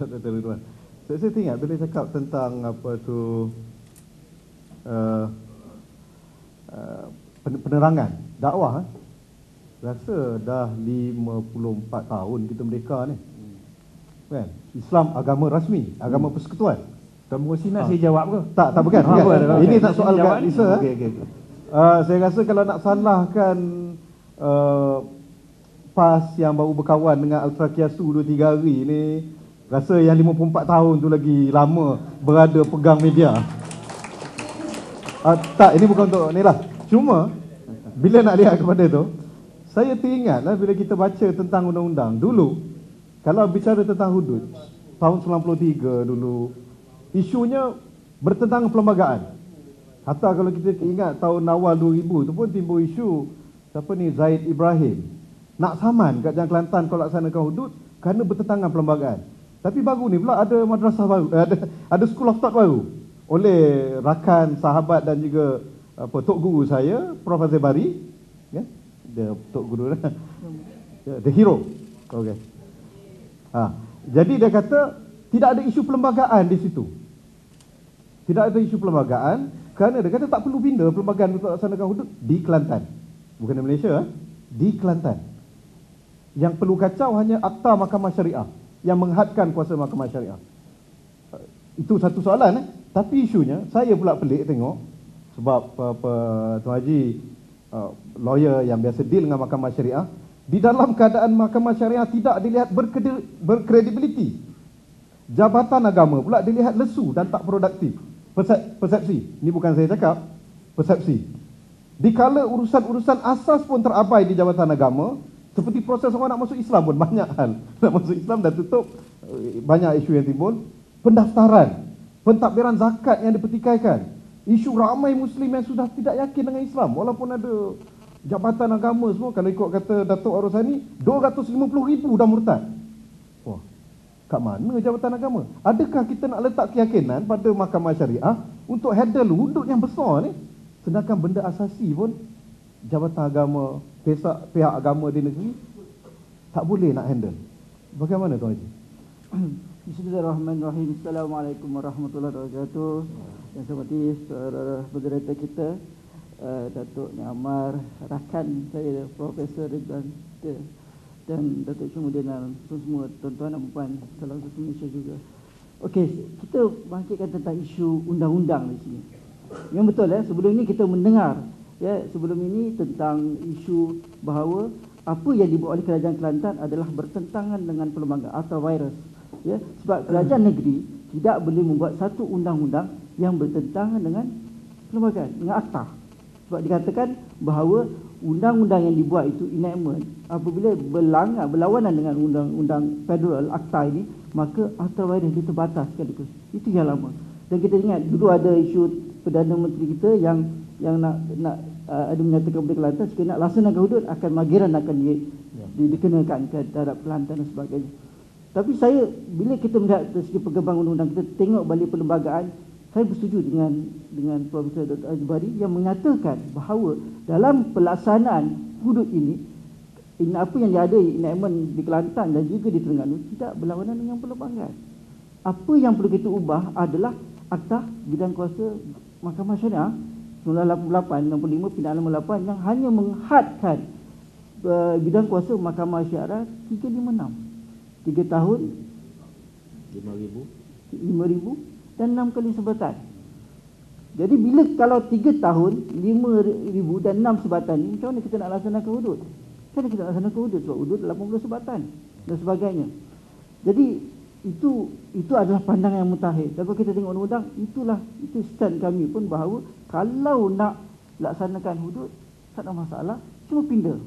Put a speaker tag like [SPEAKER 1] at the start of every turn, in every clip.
[SPEAKER 1] Dr. Ridwan. Saya teringat bila cakap tentang apa tu penerangan dakwah, rasa dah 54 tahun kita merdeka ni. Kan? Islam agama rasmi, agama persekutuan.
[SPEAKER 2] Temu sini saya jawab ke?
[SPEAKER 1] Tak bukan. Ini tak soal Kak Lisa.
[SPEAKER 2] Okey.
[SPEAKER 1] Saya rasa kalau nak salahkan PAS yang baru berkawan dengan Ultra Kiasu 2-3 hari ni, rasa yang 54 tahun tu lagi lama berada pegang media. Tak, ini bukan untuk ni lah. Cuma bila nak lihat kepada tu, saya teringatlah bila kita baca tentang undang-undang dulu, kalau bicara tentang hudud tahun 93 dulu, isunya bertentangan perlembagaan. Hatta kalau kita ingat tahun awal 2000 tu pun timbul isu siapa ni, Zaid Ibrahim nak saman kat Jangan Kelantan kalau laksanakan hudud kerana bertentangan perlembagaan. Tapi baru ni pula ada madrasah baru, ada school of thought baru oleh rakan, sahabat dan juga tok guru saya, Prof. Azhar Bari, ya, dia tok guru dah. The hero. Okey. Jadi dia kata tidak ada isu perlembagaan di situ. Tidak ada isu perlembagaan kerana dia kata tak perlu pindah perlembagaan untuk laksanakan hudud di Kelantan. Bukan di Malaysia, di Kelantan. Yang perlu kacau hanya Akta Mahkamah Syariah yang menghadkan kuasa Mahkamah Syariah. Itu satu soalan. Tapi isunya saya pula pelik tengok sebab Tuan Haji lawyer yang biasa deal dengan Mahkamah Syariah, di dalam keadaan Mahkamah Syariah tidak dilihat berkredibiliti, Jabatan Agama pula dilihat lesu dan tak produktif. Persepsi. Ini bukan saya cakap, persepsi. Dikala urusan-urusan asas pun terabai di Jabatan Agama, seperti proses orang nak masuk Islam pun banyak hal. Nak masuk Islam dah tutup, banyak isu yang timbul. Pendaftaran, pentadbiran zakat yang dipertikaikan. Isu ramai Muslim yang sudah tidak yakin dengan Islam walaupun ada Jabatan Agama semua. Kalau ikut kata Datuk Arosani, 250,000 dah murtad. Wah, kat mana Jabatan Agama? Adakah kita nak letak keyakinan pada Mahkamah Syariah untuk handle hudud yang besar ni? Sedangkan benda asasi pun Jabatan Agama, pihak agama di negeri tak boleh nak handle. Bagaimana Tuan Haji?
[SPEAKER 3] Bismillahirrahmanirrahim. Assalamualaikum warahmatullahi wabarakatuh. Yang saya hormati saudara moderator kita, Datuk Niamar, rakan saya Profesor Ridwan dan Datuk Syumuddin dan semua tuan-tuan dan puan salam satu Malaysia juga. Okey, kita bangkitkan tentang isu undang-undang di sini. Yang betul sebelum ini kita mendengar sebelum ini tentang isu bahawa apa yang dibuat oleh Kerajaan Kelantan adalah bertentangan dengan perlembagaan atau virus. Sebab kerajaan negeri tidak boleh membuat satu undang-undang yang bertentangan dengan perlembagaan, dengan akta. Sebab dikatakan bahawa undang-undang yang dibuat itu enactment apabila berlawanan dengan undang-undang federal akta ini, maka akta virus itu terbatas sekaligus. Itu yang lama. Dan kita ingat dulu ada isu Perdana Menteri kita yang nak ada menyatakan kepada Kelantan jika nak laksanakan hudud akan magiran akan dikenakan ke terhadap Kelantan dan sebagainya. Tapi saya bila kita melihat dari segi perkembangan undang-undang, kita tengok balik perlembagaan, saya bersetuju dengan Profesor Dr. Azhar Bari yang menyatakan bahawa dalam pelaksanaan hudud ini apa yang ada enactment di Kelantan dan juga di Terengganu tidak berlawanan dengan perlembagaan. Apa yang perlu kita ubah adalah Akta Bidang Kuasa Mahkamah Syariah 1988 65 Pindaan Nombor 8 yang hanya menghadkan bidang kuasa Mahkamah Syariah 356 3 tahun 5,000 dan 6 kali sebatan. Jadi bila kalau 3 tahun 5,000 dan 6 sebatan ni, macam mana kita nak laksanakan hudud? Macam mana kita nak laksanakan hudud? Sebab hudud 80 sebatan dan sebagainya. Jadi itu adalah pandangan yang mutakhir. Dan kalau kita tengok undang-undang, itu stand kami pun bahawa kalau nak laksanakan hudud tak ada masalah, cuma pindah.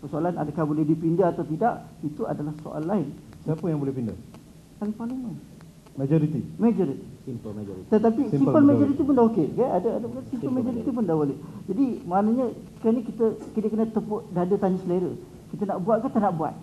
[SPEAKER 3] Persoalan adakah boleh dipindah atau tidak, itu adalah soal lain.
[SPEAKER 1] Siapa yang boleh pindah?
[SPEAKER 3] Ahli parlimen.
[SPEAKER 1] Majoriti.
[SPEAKER 3] Simple majority. Tetapi simple majority pun dah okey. Ada simple majority pun dah boleh. Jadi maknanya sekarang ni kita kena tepuk dada tanya selera. Kita nak buat ke tak nak buat?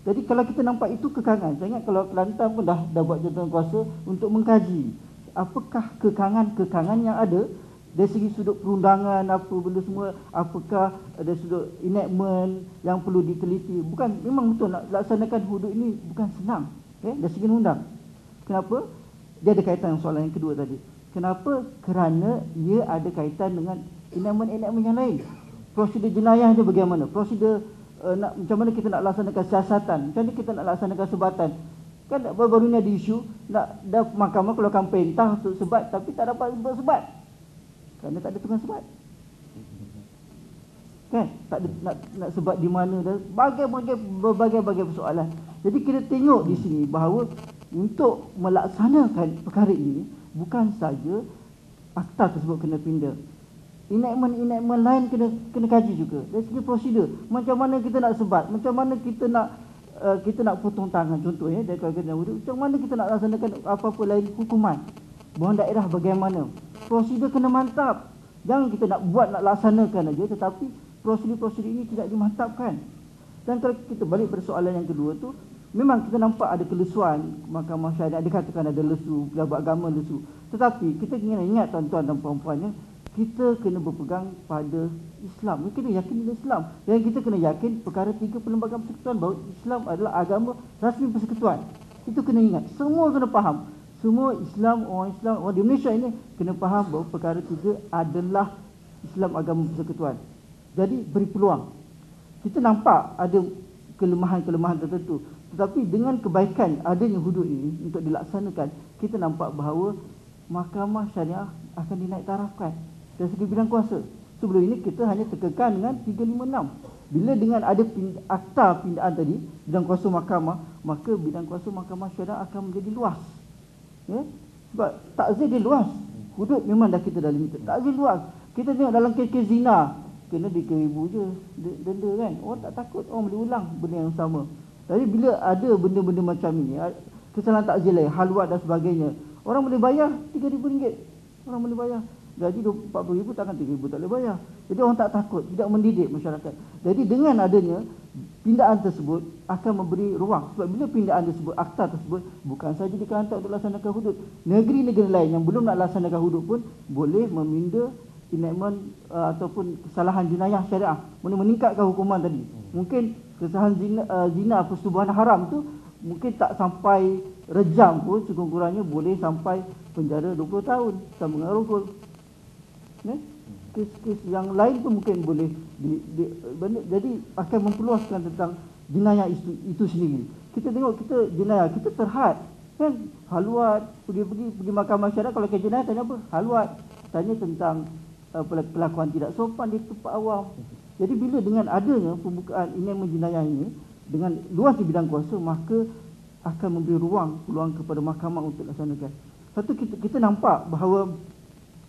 [SPEAKER 3] Jadi kalau kita nampak itu kekangan, saya ingat kalau Kelantan pun dah buat jawatan kuasa untuk mengkaji apakah kekangan yang ada dari segi sudut perundangan, apa benda semua, apakah ada sudut enactment yang perlu diteliti. Memang betul nak laksanakan hudud ini bukan senang. Dari segi undang. Kenapa? Dia ada kaitan dengan soalan yang kedua tadi. Kenapa? Kerana ia ada kaitan dengan enactment yang lain. Prosedur jenayah dia bagaimana? Prosedur macam mana kita nak laksanakan siasatan, macam mana kita nak laksanakan sebatan. Kan baru-baru ni ada isu nak dah mahkamah keluarkan perintah untuk sebat tapi tak dapat bersebat kerana tak ada tukang sebat. Kan tak ada nak sebat di mana dan berbagai persoalan. Jadi kita tengok di sini bahawa untuk melaksanakan perkara ini bukan saja akta tersebut kena pindah. Enactment lain kena kaji juga. Dari segi prosedur, macam mana kita nak sebat, macam mana kita nak potong tangan contohnya dari keluarga wuduk, macam mana kita nak laksanakan apa-apa lain hukuman. Buang daerah bagaimana? Prosedur kena mantap. Jangan kita nak buat nak laksanakan aja tetapi prosedur-prosedur ini tidak dimantapkan. Dan kalau kita balik pada soalan yang kedua tu, memang kita nampak ada kelesuan mahkamah syariah, dikatakan ada lesu, pejabat agama lesu. Tetapi kita kena ingat tuan-tuan dan puan-puannya, kita kena berpegang pada Islam. Kita kena yakin pada Islam. Dan kita kena yakin perkara 3 perlembagaan persekutuan bahawa Islam adalah agama rasmi persekutuan. Itu kena ingat. Semua kena faham. Semua orang Islam di Malaysia ini kena faham bahawa perkara 3 adalah Islam agama persekutuan. Jadi beri peluang. Kita nampak ada kelemahan-kelemahan tertentu. Tetapi dengan kebaikan adanya hudud ini untuk dilaksanakan, kita nampak bahawa mahkamah syariah akan dinaik tarafkan dari segi bidang kuasa. Sebelum ini kita hanya terkekang dengan 356. Bila dengan ada akta pindaan tadi, bidang kuasa mahkamah, maka bidang kuasa mahkamah syariah akan menjadi luas. Ya? Sebab takzir dia luas. Hudud memang dah kita dah limited. Takzir luas. Kita tengok dalam kes-kes zina, kena 3,000 je denda kan. Orang tak takut, orang boleh ulang benda yang sama. Tapi bila ada benda-benda macam ini, kesalahan takzir lain, halwat dan sebagainya, orang boleh bayar RM3,000. Orang boleh bayar. Gaji RM40,000 takkan RM3,000 tak boleh bayar. Jadi orang tak takut, tidak mendidik masyarakat. Jadi dengan adanya pindaan tersebut akan memberi ruang. Sebab bila pindaan tersebut, akta tersebut bukan saja dikelantar untuk laksanakan hudud. Negeri-negeri lain yang belum nak laksanakan hudud pun boleh meminda enactment ataupun kesalahan jenayah syariah. Boleh meningkatkan hukuman tadi. Mungkin kesalahan zina persetubuhan haram tu mungkin tak sampai rejam pun, sekurang-kurangnya boleh sampai penjara 20 tahun sama dengan rogol. Kes-kes yang lain pun mungkin boleh jadi akan memperluaskan tentang jenayah itu sendiri. Kita tengok kita jenayah, kita terhad kan, halwat, pergi mahkamah syariah. Kalau kes jenayah tanya apa? Halwat. Tanya tentang pelakuan tidak sopan di tempat awam. Jadi bila dengan adanya pembukaan enactment jenayah ini dengan luas di bidang kuasa, maka akan memberi peluang kepada mahkamah untuk laksanakan. Satu, kita nampak bahawa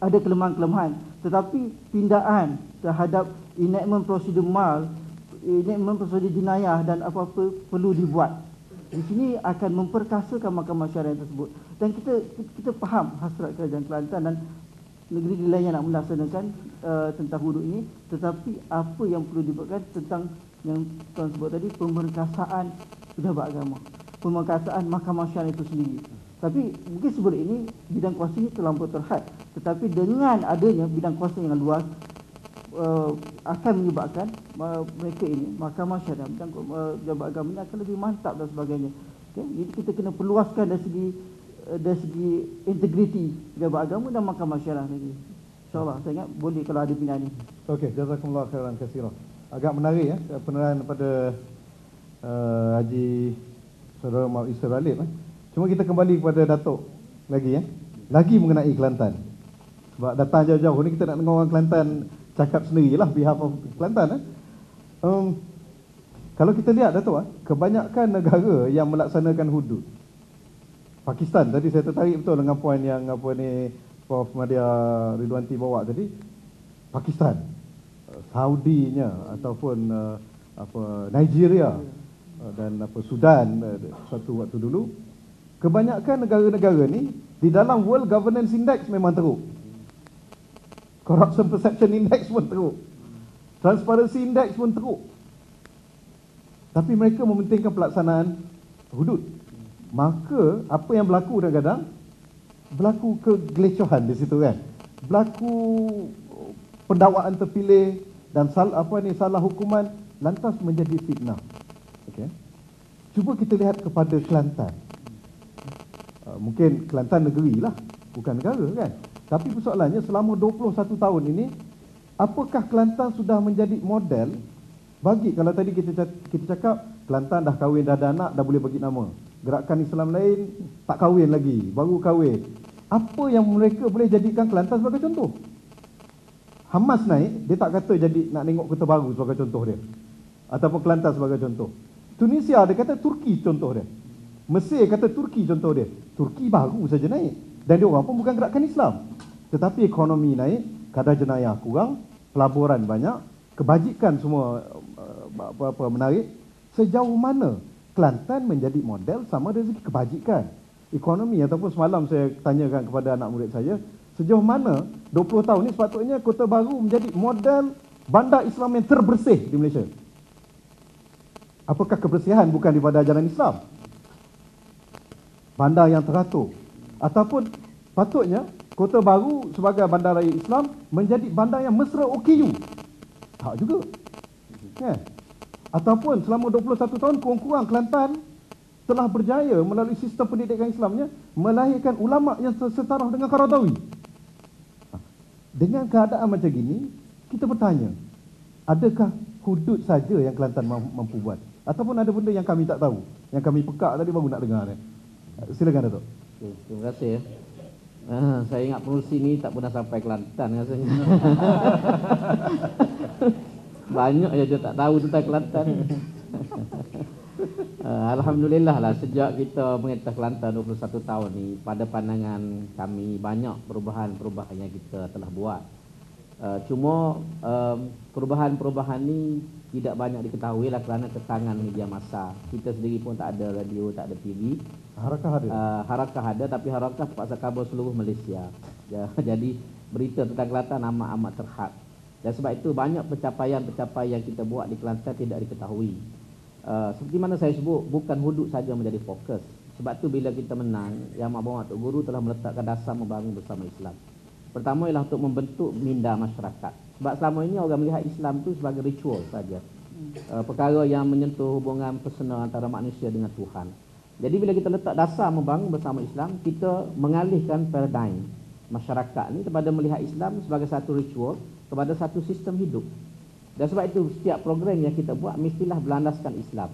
[SPEAKER 3] ada kelemahan-kelemahan, tetapi pindaan terhadap enactment prosedur mal, enactment prosedur jenayah dan apa-apa perlu dibuat. Di sini akan memperkasakan mahkamah syariah tersebut. Dan kita faham hasrat kerajaan Kelantan dan negeri lain yang nak melaksanakan tentang hudud ini, tetapi apa yang perlu dibuatkan tentang yang tuan sebut tadi, pemerkasaan pejabat agama, pemerkasaan mahkamah syariah itu sendiri. Tapi mungkin sebelum ini bidang kuasa ini terlampau terhad. Tetapi dengan adanya bidang kuasa yang luas akan menyebabkan mereka ini, mahkamah syariah, bidang pejabat agama ini akan lebih mantap dan sebagainya. Okay? Jadi kita kena perluaskan dari segi integriti pejabat agama dan mahkamah syariah lagi. InsyaAllah saya ingat boleh kalau ada pilihan ini.
[SPEAKER 1] Okey, jazakumullah khairan katsira. Agak menarik ya penerangan daripada Haji Saudara Muhammad Isra Alif. Cuma kita kembali kepada Datuk lagi ya. Lagi mengenai Kelantan. Sebab datang jauh-jauh ni kita nak dengar orang Kelantan cakap sendirilah behalf of Kelantan. Kalau kita lihat Datuk, kebanyakan negara yang melaksanakan hudud. Pakistan, tadi saya tertarik betul dengan poin yang apa ni Prof Madia Ridwanti bawa tadi. Pakistan, Saudinya ataupun Nigeria dan Sudan suatu waktu dulu. Kebanyakan negara-negara ni di dalam World Governance Index memang teruk. Corruption Perception Index pun teruk. Transparency Index pun teruk. Tapi mereka mementingkan pelaksanaan hudud. Maka apa yang berlaku kadang-kadang berlaku kegelicohan di situ kan. Berlaku pendakwaan terpilih dan salah hukuman lantas menjadi fitnah. Okey. Cuba kita lihat kepada Kelantan. Mungkin Kelantan negeri lah, bukan negara kan. Tapi persoalannya selama 21 tahun ini, apakah Kelantan sudah menjadi model bagi, kalau tadi kita cakap Kelantan dah kahwin, dah ada anak, dah boleh bagi nama. Gerakan Islam lain tak kahwin lagi, baru kahwin. Apa yang mereka boleh jadikan Kelantan sebagai contoh? Hamas naik, dia tak kata jadi nak tengok Kota Baru sebagai contoh dia, ataupun Kelantan sebagai contoh. Tunisia dia kata Turki contoh dia. Mesir kata Turki contoh dia. Turki baru saja naik, dan dia orang pun bukan gerakan Islam. Tetapi ekonomi naik, kadar jenayah kurang, pelaburan banyak, kebajikan semua apa menarik. Sejauh mana Kelantan menjadi model sama dari segi kebajikan, ekonomi? Ataupun semalam saya tanyakan kepada anak murid saya, sejauh mana 20 tahun ni sepatutnya Kota Baru menjadi model bandar Islam yang terbersih di Malaysia. Apakah kebersihan bukan daripada ajaran Islam? Bandar yang teratur, ataupun patutnya Kota Baru sebagai bandaraya Islam menjadi bandar yang mesra OKU? Tak juga. Ya. Ataupun selama 21 tahun kurang-kurang Kelantan telah berjaya melalui sistem pendidikan Islamnya melahirkan ulama yang setaraf dengan Qaradawi. Dengan keadaan macam gini, kita bertanya, adakah hudud saja yang Kelantan mampu buat? Ataupun ada benda yang kami tak tahu, yang kami pekak tadi baru nak dengar ni? Silakan Datuk.
[SPEAKER 4] Okay, terima kasih ya. Saya ingat pengurusi ni tak pernah sampai Kelantan rasanya. Banyak je dia tak tahu tentang Kelantan. Alhamdulillah lah, sejak kita mengintah Kelantan 21 tahun ni, pada pandangan kami banyak perubahan-perubahan yang kita telah buat. Cuma perubahan-perubahan ni tidak banyak diketahui lah kerana kekangan media massa. Kita sendiri pun tak ada radio, tak ada TV.
[SPEAKER 1] Harakah ada?
[SPEAKER 4] Harakah ada, tapi Harakah terpaksa kabur seluruh Malaysia. Jadi berita tentang Kelantan amat-amat terhad. Dan sebab itu banyak pencapaian-pencapaian yang kita buat di Kelantan tidak diketahui. Seperti mana saya sebut, bukan hudud saja menjadi fokus. Sebab tu bila kita menang, Yang Amat Berhormat Tok Guru telah meletakkan dasar membangun bersama Islam. Pertama ialah untuk membentuk minda masyarakat. Sebab selama ini orang melihat Islam tu sebagai ritual saja. Perkara yang menyentuh hubungan personal antara manusia dengan Tuhan. Jadi bila kita letak dasar membangun bersama Islam, kita mengalihkan paradigm masyarakat ni daripada melihat Islam sebagai satu ritual kepada satu sistem hidup. Dan sebab itu setiap program yang kita buat mestilah berlandaskan Islam.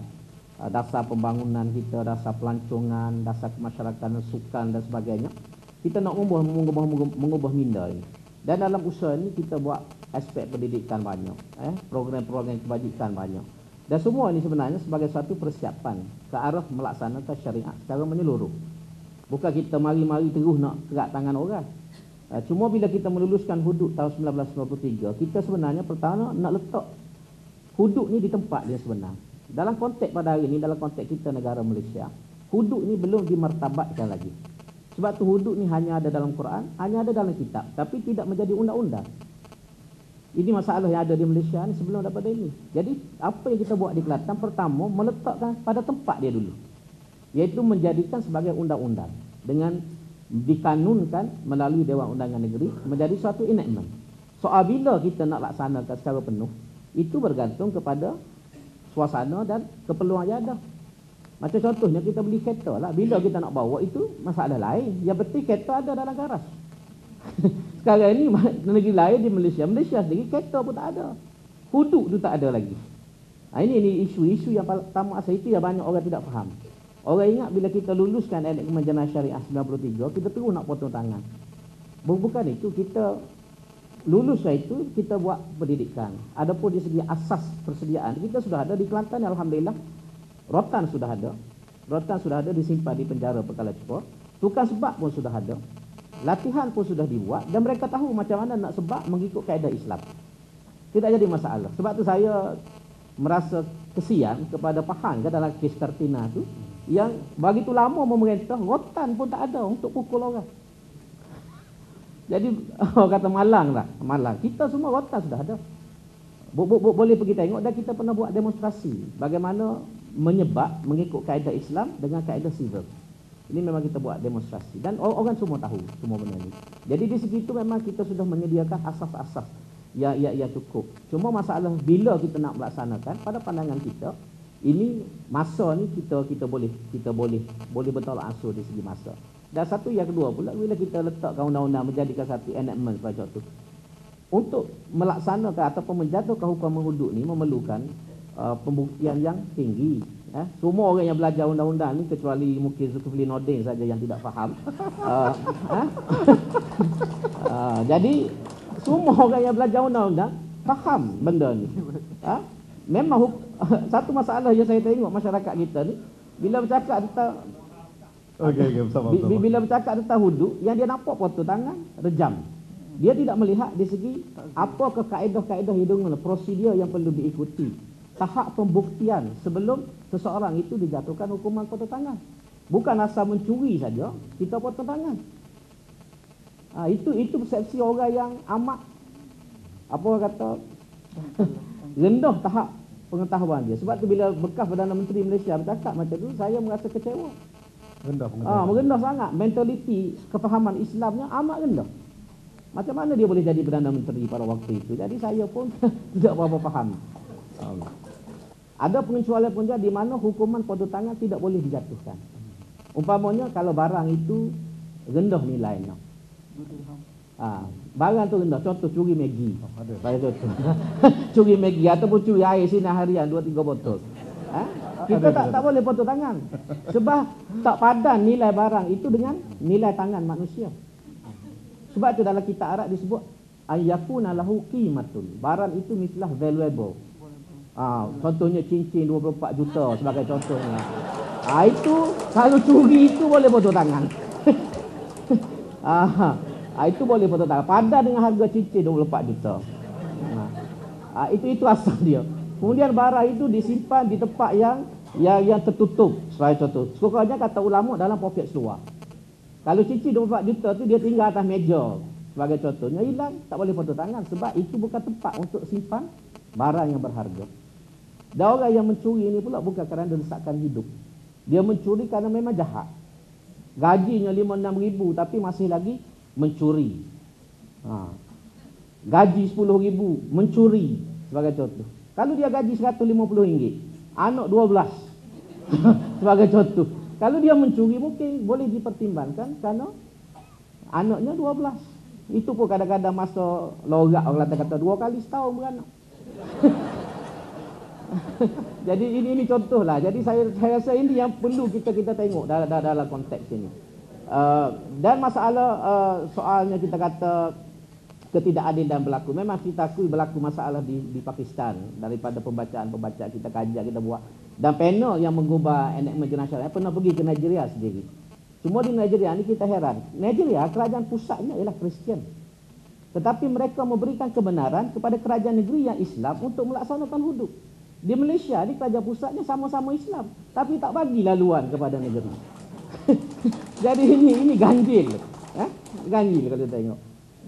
[SPEAKER 4] Dasar pembangunan kita, dasar pelancongan, dasar kemasyarakatan, sukan dan sebagainya. Kita nak mengubah minda ini. Dan dalam usaha ini kita buat aspek pendidikan banyak, program-program kebajikan banyak. Dan semua ini sebenarnya sebagai satu persiapan ke arah melaksanakan syariat secara menyeluruh. Bukan kita mari-mari terus nak kerat tangan orang. Cuma bila kita meluluskan hudud tahun 1993, kita sebenarnya pertama nak letak hudud ni di tempat dia sebenar. Dalam konteks pada hari ini, dalam konteks kita negara Malaysia, hudud ni belum dimartabatkan lagi. Sebab tu hudud ni hanya ada dalam Quran, hanya ada dalam kitab, tapi tidak menjadi undang-undang. Ini masalah yang ada di Malaysia ni sebelum daripada ini. Jadi apa yang kita buat di Kelantan, pertama meletakkan pada tempat dia dulu, iaitu menjadikan sebagai undang-undang dengan dikanunkan melalui Dewan Undangan Negeri menjadi suatu enactment. Soal bila kita nak laksanakan secara penuh, itu bergantung kepada suasana dan keperluan yang ada. Macam contohnya kita beli kereta lah, bila kita nak bawa itu masalah lain. Yang penting kereta ada dalam garaj. Sekarang ini negeri lain di Malaysia sendiri kereta pun tak ada. Hudud tu tak ada lagi. Ini isu-isu yang pertama asal itu yang banyak orang tidak faham. Orang ingat bila kita luluskan Enactment Jenayah Syariah 93, kita terus nak potong tangan. Bukan itu, kita lulus itu kita buat pendidikan. Adapun di segi asas persediaan, kita sudah ada di Kelantan, alhamdulillah. Rotan sudah ada disimpan di penjara Perkara Cepa. Tukang sebab pun sudah ada. Latihan pun sudah dibuat dan mereka tahu macam mana nak sebab mengikut kaedah Islam. Tidak jadi masalah. Sebab tu saya merasa kesian kepada Pahang dalam kes Kartina tu, yang begitu lama memerintah, rotan pun tak ada untuk pukul orang. Jadi orang kata malang. Kita semua rotan sudah ada. Boleh pergi tengok, dan kita pernah buat demonstrasi bagaimana menyebab mengikut kaedah Islam dengan kaedah civil. Ini memang kita buat demonstrasi dan orang semua tahu semua benda ini. Jadi di segi itu memang kita sudah menyediakan asas-asas yang cukup. Cuma masalah bila kita nak melaksanakan, pada pandangan kita ini masa ni kita boleh bertolak ansur di segi masa. Dan satu yang kedua pula, bila kita letakkan undang-undang menjadikan satu enactment sebagai contoh, untuk melaksanakan ataupun menjatuhkan hukuman hudud ni memerlukan pembuktian yang tinggi. Semua orang yang belajar undang-undang ni, kecuali mungkin Zulkifli Nordin saja yang tidak faham. Jadi semua orang yang belajar undang-undang faham benda ni. Memang satu masalah yang saya tengok masyarakat kita ni, bila bercakap tentang
[SPEAKER 1] bersama.
[SPEAKER 4] Bila bercakap tentang hudud, yang dia nampak potong tangan, rejam. Dia tidak melihat di segi apakah kaedah-kaedah hitungan, prosedur yang perlu diikuti, tahap pembuktian sebelum seseorang itu dijatuhkan hukuman potong tangan. Bukan asal mencuri saja kita potong tangan. Itu persepsi orang yang amat rendah tahap pengetahuan dia. Sebab tu bila bekas Perdana Menteri Malaysia bercakap macam tu, saya merasa kecewa.
[SPEAKER 1] Rendah pengetahuan.
[SPEAKER 4] Merendah sangat. Mentaliti kefahaman Islamnya amat rendah. Macam mana dia boleh jadi Perdana Menteri pada waktu itu? Jadi saya pun tidak berapa faham. Ada pengecualian di mana hukuman potong tangan tidak boleh dijatuhkan. Umpamanya kalau barang itu rendah nilainya. Barang tu rendah, contoh curi Maggi. Curi Maggi ataupun curi air sinar harian 2-3 botol. Kita tak boleh potong tangan. Sebab tak padan nilai barang itu dengan nilai tangan manusia. Sebab itu dalam kitab Arab disebut ayyakuna lahu qimatun. Barang itu mislah valuable. Contohnya cincin 24 juta sebagai contohnya. Itu kalau curi itu boleh potong tangan. Itu boleh potong tangan. Padan dengan harga cincin 24 juta. Itu asal dia. Kemudian barang itu disimpan di tempat yang tertutup. Sebagai contoh, sekurang-kurangnya kata ulama dalam poket seluar. Kalau cincin 24 juta tu dia tinggal atas meja, sebagai contohnya, hilang, tak boleh potong tangan. Sebab itu bukan tempat untuk simpan barang yang berharga. Dan orang yang mencuri ini pula bukan kerana desakan hidup. Dia mencuri kerana memang jahat. Gajinya 5-6 ribu tapi masih lagi mencuri. Gaji 10 ribu mencuri, sebagai contoh. Kalau dia gaji 150 ringgit, anak 12 sebagai contoh. Kalau dia mencuri mungkin boleh dipertimbangkan kerana anaknya 12. Itu pun kadang-kadang masa lorak orang kata 2 kali setahun beranak. Jadi ini contohlah. Jadi saya rasa ini yang perlu kita tengok dalam konteks ini. Dan masalah soalnya kita kata ketidakadilan berlaku. Memang kita akui berlaku masalah di Pakistan daripada pembacaan kita kajian kita buat. Dan panel yang mengubah enactment nasional pernah pergi ke Nigeria sendiri. Cuma di Nigeria ni kita heran. Nigeria kerajaan pusatnya ialah Kristian. Tetapi mereka memberikan kebenaran kepada kerajaan negeri yang Islam untuk melaksanakan hudud. Di Malaysia ni kerajaan pusatnya sama-sama Islam, tapi tak bagi laluan kepada negeri. Jadi ini ganjil. Ganjil kalau kita tengok.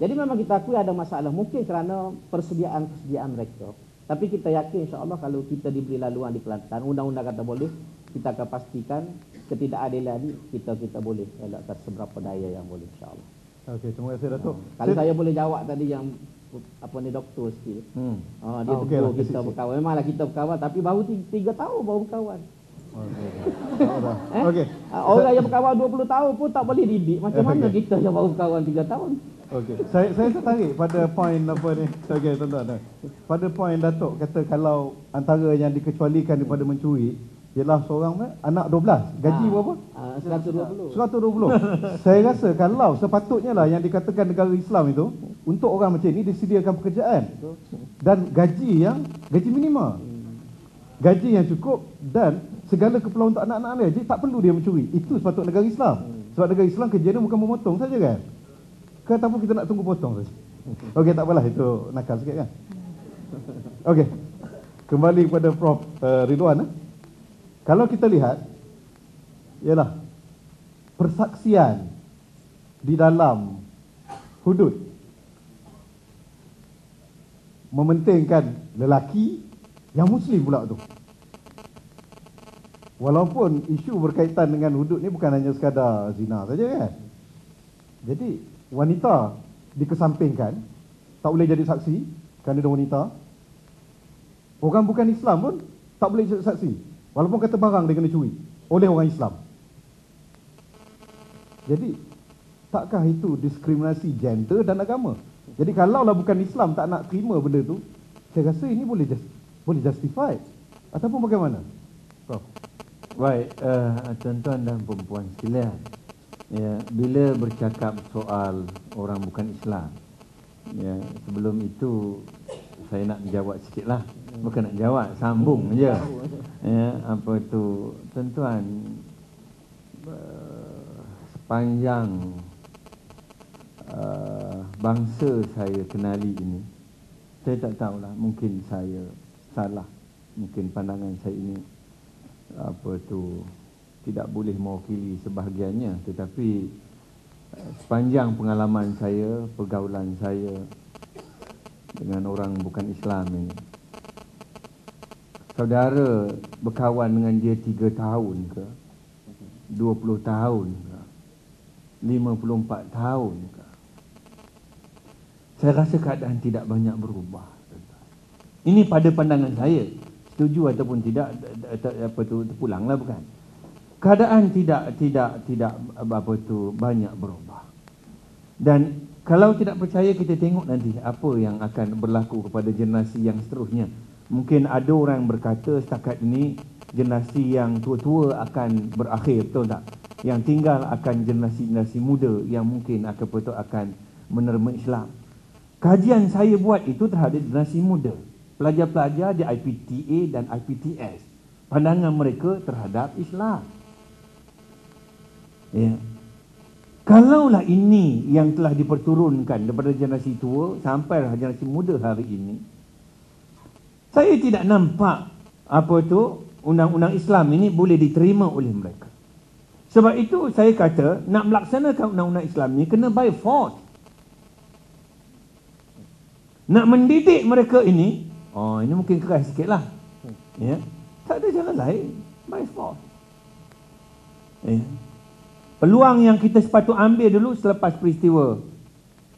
[SPEAKER 4] Jadi memang kita akui ada masalah. Mungkin kerana persediaan mereka. Tapi kita yakin insya-Allah kalau kita diberi laluan di Kelantan, undang-undang kata boleh, kita akan pastikan ketidakadilan ni kita boleh elakkan seberapa daya yang boleh insya-Allah.
[SPEAKER 1] Okey, terima kasih Datuk.
[SPEAKER 4] Kalau saya boleh jawab tadi yang doktor sikit. Dia tegur kita berkawan. Memanglah kita berkawan tapi baru 3 tahun baru berkawan.
[SPEAKER 1] Okey.
[SPEAKER 4] Orang yang berkawan 20 tahun pun tak boleh didik. Macam mana kita yang baru berkawan 3 tahun?
[SPEAKER 1] Okey. Saya tertarik pada poin apa ni. Okey, tuan-tuan. Pada poin Datuk kata kalau antara yang dikecualikan daripada mencuri ialah seorang anak 12. Gaji berapa? 120. Saya rasa kalau sepatutnya lah yang dikatakan negara Islam itu untuk orang macam ni disediakan pekerjaan dan gaji minima. Gaji yang cukup dan segala keperluan untuk anak-anak dia. Jadi tak perlu dia mencuri. Itu sepatut negara Islam. Sebab negara Islam kerja dia bukan memotong saja kan. Ataupun kita nak tunggu potong saja. Okey, tak apalah, itu nakal sikit kan. Okey. Kembali kepada Prof Ridwan. Kalau kita lihat ialah persaksian di dalam hudud mementingkan lelaki yang muslim pula tu. Walaupun isu berkaitan dengan hudud ni bukan hanya sekadar zina saja kan. Jadi wanita dikesampingkan, tak boleh jadi saksi kerana dia wanita. Orang bukan Islam pun tak boleh jadi saksi walaupun kata barang dia kena curi oleh orang Islam. Jadi takkah itu diskriminasi gender dan agama? Jadi kalaulah bukan Islam tak nak terima benda tu, saya rasa ini boleh justify ataupun bagaimana? Prof.
[SPEAKER 2] Baik, tuan-tuan dan perempuan sekalian, ya, bila bercakap soal orang bukan Islam, ya, sebelum itu saya nak jawab sikitlah. Bukan nak jawab, sambung je. Ya, apa itu, tuan-tuan, sepanjang bangsa saya kenali ini, saya tak tahulah, mungkin saya salah, mungkin pandangan saya ini apa tu tidak boleh mewakili sebahagiannya, tetapi sepanjang pengalaman saya, pergaulan saya dengan orang bukan Islam ini, saudara berkawan dengan dia 3 tahun ke, 20 tahun ke, 54 tahun ke, saya rasa keadaan tidak banyak berubah. Ini pada pandangan saya. Setuju ataupun tidak, apa tu, terpulanglah bukan. Keadaan tidak apa tu banyak berubah. Dan kalau tidak percaya, kita tengok nanti apa yang akan berlaku kepada generasi yang seterusnya. Mungkin ada orang yang berkata setakat ini generasi yang tua-tua akan berakhir, betul tak? Yang tinggal akan generasi muda yang mungkin akan menerima Islam. Kajian saya buat itu terhadap generasi muda, pelajar-pelajar di IPTA dan IPTS, pandangan mereka terhadap Islam. Ya. Kalaulah ini yang telah diperturunkan daripada generasi tua sampai generasi muda hari ini, saya tidak nampak apa tu undang-undang Islam ini boleh diterima oleh mereka. Sebab itu saya kata nak melaksanakan undang-undang Islam ini kena by force. Nak mendidik mereka ini, ini mungkin keras sikit lah, ya, tak ada jalan lain, by force. Ya. Peluang yang kita sepatut ambil dulu selepas peristiwa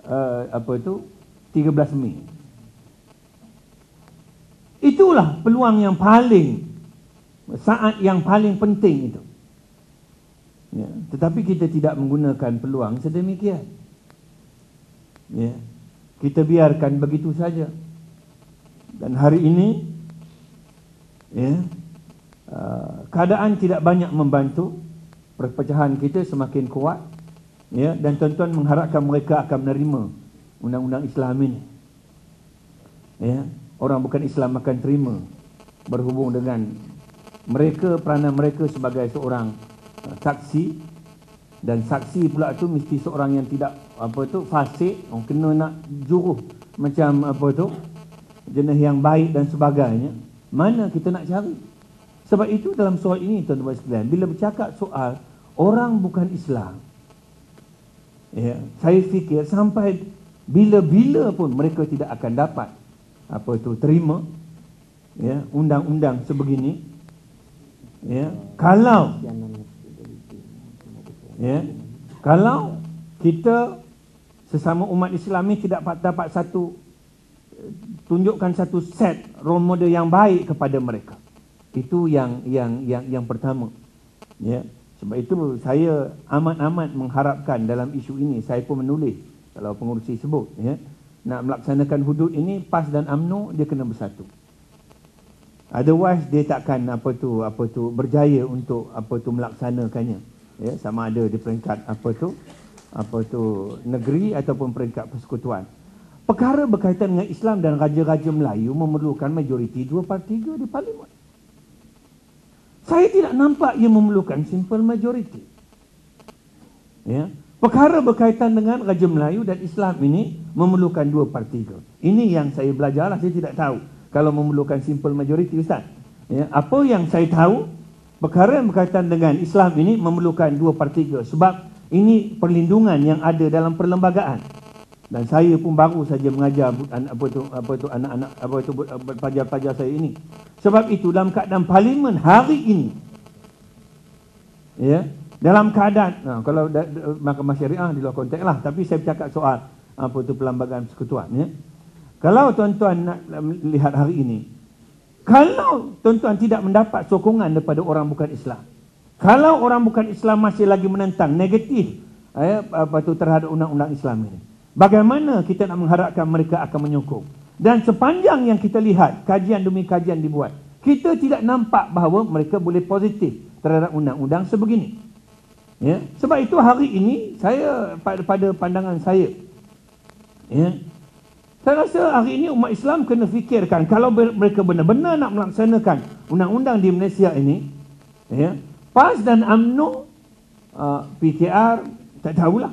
[SPEAKER 2] 13 Mei. Itulah peluang yang paling, saat yang paling penting itu. Ya. Tetapi kita tidak menggunakan peluang sedemikian. Ya. Kita biarkan begitu saja. Dan hari ini, ya, keadaan tidak banyak membantu. Perpecahan kita semakin kuat, ya, dan tuan-tuan mengharapkan mereka akan menerima undang-undang Islam ini. Ya, orang bukan Islam akan terima berhubung dengan mereka, peranan mereka sebagai seorang saksi, dan saksi pula tu mesti seorang yang tidak fasik, kena nak juruh macam jenis yang baik dan sebagainya. Mana kita nak cari? Sebab itu dalam soal ini, tuan-tuan sekalian, bila bercakap soal orang bukan Islam, ya, saya fikir sampai bila-bila pun mereka tidak akan dapat terima, ya, undang-undang sebegini. Ya, kalau kita sesama umat Islam ini tidak dapat tunjukkan satu set role model yang baik kepada mereka. Itu yang pertama. Ya, sebab itu saya amat-amat mengharapkan dalam isu ini, saya pun menulis kalau pengurusi sebut, ya, nak melaksanakan hudud ini, PAS dan UMNO dia kena bersatu. Otherwise dia takkan berjaya untuk melaksanakannya. Ya, sama ada di peringkat negeri ataupun peringkat persekutuan. Perkara berkaitan dengan Islam dan raja-raja Melayu memerlukan majoriti 2/3 di parlimen. Saya tidak nampak ia memerlukan simple majority. Ya. Perkara berkaitan dengan Raja Melayu dan Islam ini memerlukan 2/3. Ini yang saya belajar lah, saya tidak tahu kalau memerlukan simple majority, Ustaz. Ya. Apa yang saya tahu, perkara yang berkaitan dengan Islam ini memerlukan 2/3 sebab ini perlindungan yang ada dalam perlembagaan. Dan saya pun baru saja mengajar anak-anak pelajar-pelajar saya ini. Sebab itu dalam keadaan parlimen hari ini, ya, dalam keadaan kalau mahkamah syariah di luar konteks lah, tapi saya bercakap soal perlembagaan persekutuan, ya. Kalau tuan-tuan nak lihat hari ini, kalau tuan-tuan tidak mendapat sokongan daripada orang bukan Islam, kalau orang bukan Islam masih lagi menentang negatif terhadap undang-undang Islam ini. Bagaimana kita nak mengharapkan mereka akan menyokong? Dan sepanjang yang kita lihat, kajian demi kajian dibuat, kita tidak nampak bahawa mereka boleh positif terhadap undang-undang sebegini. Ya, sebab itu hari ini saya pada pandangan saya, ya, saya rasa hari ini umat Islam kena fikirkan kalau mereka benar-benar nak melaksanakan undang-undang di Malaysia ini, ya, PAS dan UMNO, PKR, tak tahulah,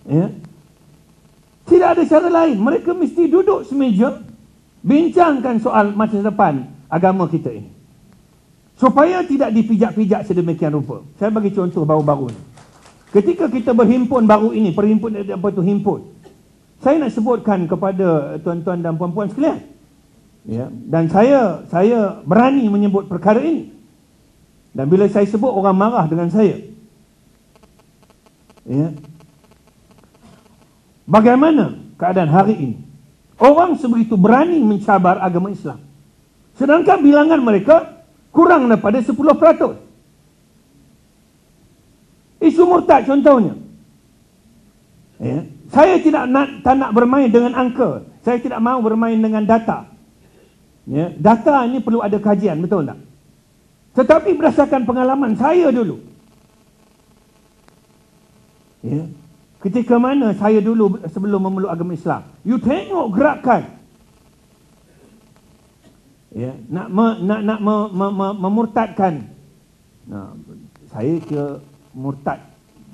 [SPEAKER 2] ya. Tidak ada cara lain. Mereka mesti duduk semeja, bincangkan soal masa depan agama kita ini, supaya tidak dipijak-pijak sedemikian rupa. Saya bagi contoh baru-baru ni. Ketika kita berhimpun baru ini, himpun, saya nak sebutkan kepada tuan-tuan dan puan-puan sekalian, ya, dan saya berani menyebut perkara ini. Dan bila saya sebut, orang marah dengan saya. Ya. Bagaimana keadaan hari ini? Orang sebegitu berani mencabar agama Islam, sedangkan bilangan mereka kurang daripada 10%. Isu murtad contohnya. Ya. Saya tak nak bermain dengan angka. Saya tidak mahu bermain dengan data. Ya. Data ini perlu ada kajian, betul tak? Tetapi berdasarkan pengalaman saya dulu, ya, ketika mana saya dulu sebelum memeluk agama Islam, you tengok gerakan, ya, nak memurtadkan. Nah, saya ke murtad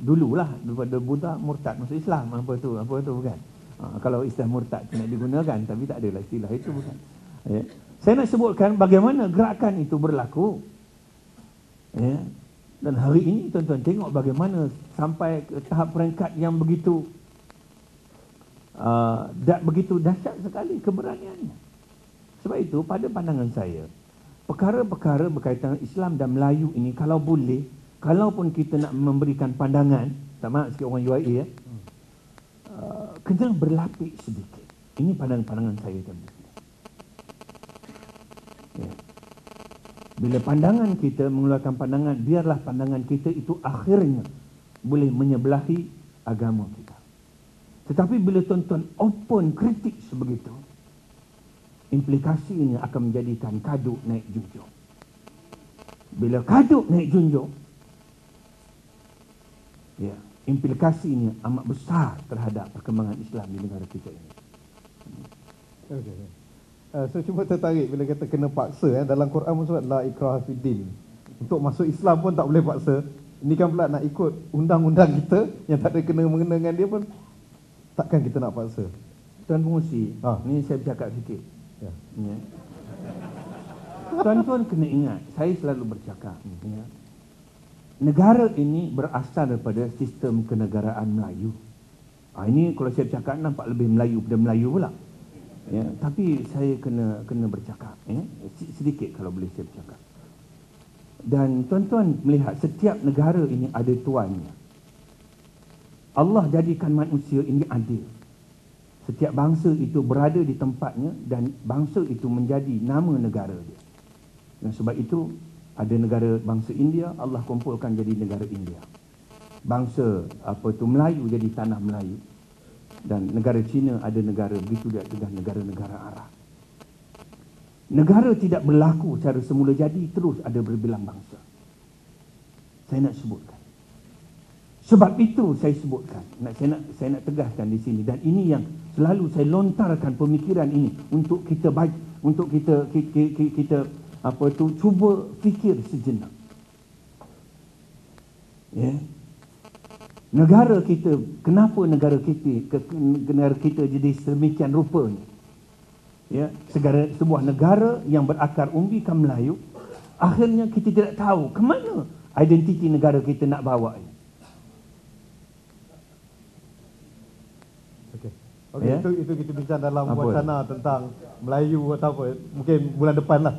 [SPEAKER 2] dululah daripada Buddha, murtad masuk Islam, apa tu bukan. Kalau istilah murtad nak digunakan, tapi tak adalah istilah itu, bukan. Ya. Saya nak sebutkan bagaimana gerakan itu berlaku. Ya. Dan hari ini tuan-tuan tengok bagaimana sampai ke tahap peringkat yang begitu begitu dahsyat sekali keberaniannya. Sebab itu pada pandangan saya, perkara-perkara berkaitan Islam dan Melayu ini, kalau boleh, kalaupun kita nak memberikan pandangan, tak maaf sikit orang UIA, ya, kena berlapis sedikit. Ini pandangan saya, tuan-tuan. Ya. Bila pandangan kita mengeluarkan pandangan, biarlah pandangan kita itu akhirnya boleh menyebelahi agama kita. Tetapi bila tuan-tuan open kritik sebegitu, implikasinya akan menjadikan kaduk naik junjung. Bila kaduk naik junjung, ya, implikasinya amat besar terhadap perkembangan Islam di negara kita ini.
[SPEAKER 1] Okay. Saya cuma tertarik bila kata kena paksa, dalam Quran pun sebut la ikraha fiddin. Untuk masuk Islam pun tak boleh paksa. Ini kan pula nak ikut undang-undang kita yang tak ada kena-mengena dengan dia pun, takkan kita nak paksa.
[SPEAKER 2] Tuan Pengurusi, ni saya bercakap sikit.
[SPEAKER 1] Ya.
[SPEAKER 2] Ya. Tuan-tuan kena ingat, saya selalu bercakap, ya, negara ini berasal daripada sistem kenegaraan Melayu. Ini kalau saya bercakap nampak lebih Melayu daripada Melayu pula. Ya, tapi saya kena bercakap, ya, sedikit kalau boleh saya bercakap. Dan tuan-tuan melihat setiap negara ini ada tuannya. Allah jadikan manusia ini adil. Setiap bangsa itu berada di tempatnya dan bangsa itu menjadi nama negara dia. Dan sebab itu ada negara bangsa India, Allah kumpulkan jadi negara India. Bangsa Melayu jadi tanah Melayu. Dan negara Cina ada negara, begitu juga negara-negara Arab. Negara tidak berlaku secara semula jadi, terus ada berbilang bangsa. Saya nak sebutkan. Sebab itu saya sebutkan, saya nak tegaskan di sini, dan ini yang selalu saya lontarkan pemikiran ini untuk kita cuba fikir sejenak. Ya. Negara kita, kenapa negara kita jadi sedemikian rupanya? Ya, sebuah negara yang berakar umbikan Melayu, akhirnya kita tidak tahu ke mana identiti negara kita nak bawa ini.
[SPEAKER 1] Okey, itu kita bincang dalam wacana tentang Melayu atau apa, mungkin bulan depan lah.